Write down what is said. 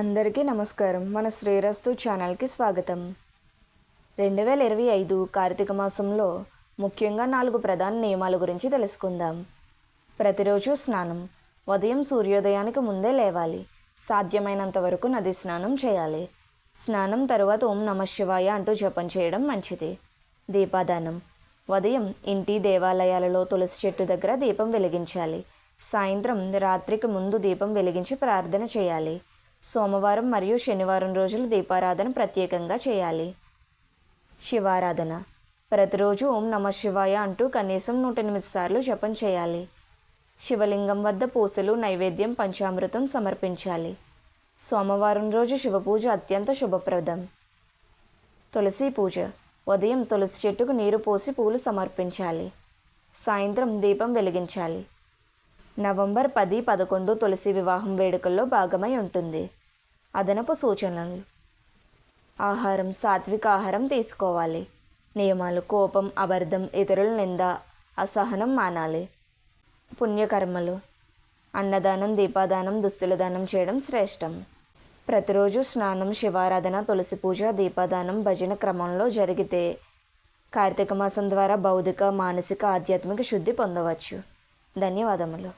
అందరికీ నమస్కారం. మన శ్రీరస్తు ఛానల్కి స్వాగతం. 2025 కార్తీక మాసంలో ముఖ్యంగా 4 ప్రధాన నియమాల గురించి తెలుసుకుందాం. ప్రతిరోజు స్నానం. ఉదయం సూర్యోదయానికి ముందే లేవాలి. సాధ్యమైనంత వరకు నది స్నానం చేయాలి. స్నానం తరువాత ఓం నమః శివాయ అంటూ జపం చేయడం మంచిది. దీపాదానం. ఉదయం ఇంటి దేవాలయాలలో తులసి చెట్టు దగ్గర దీపం వెలిగించాలి. సాయంత్రం రాత్రికి ముందు దీపం వెలిగించి ప్రార్థన చేయాలి. సోమవారం మరియు శనివారం రోజులు దీపారాధన ప్రత్యేకంగా చేయాలి. శివారాధన. ప్రతిరోజు ఓం నమః శివాయ అంటూ కనీసం 108 సార్లు జపం చేయాలి. శివలింగం వద్ద పూసలు, నైవేద్యం, పంచామృతం సమర్పించాలి. సోమవారం రోజు శివపూజ అత్యంత శుభప్రదం. తులసి పూజ. ఉదయం తులసి చెట్టుకు నీరు పోసి పూలు సమర్పించాలి. సాయంత్రం దీపం వెలిగించాలి. నవంబర్ 10, 11 తులసి వివాహం వేడుకల్లో భాగమై ఉంటుంది. అదనపు సూచనలు. ఆహారం. సాత్విక ఆహారం తీసుకోవాలి. నియమాలు. కోపం, అబద్ధం, ఇతరుల నింద, అసహనం మానాలి. పుణ్యకర్మలు. అన్నదానం, దీపాదానం, దుస్తుల దానం చేయడం శ్రేష్టం. ప్రతిరోజు స్నానం, శివారాధన, తులసి పూజ, దీపాదానం భజన క్రమంలో జరిగితే కార్తీక మాసం ద్వారా భౌతిక, మానసిక, ఆధ్యాత్మిక శుద్ధి పొందవచ్చు. ధన్యవాదములు.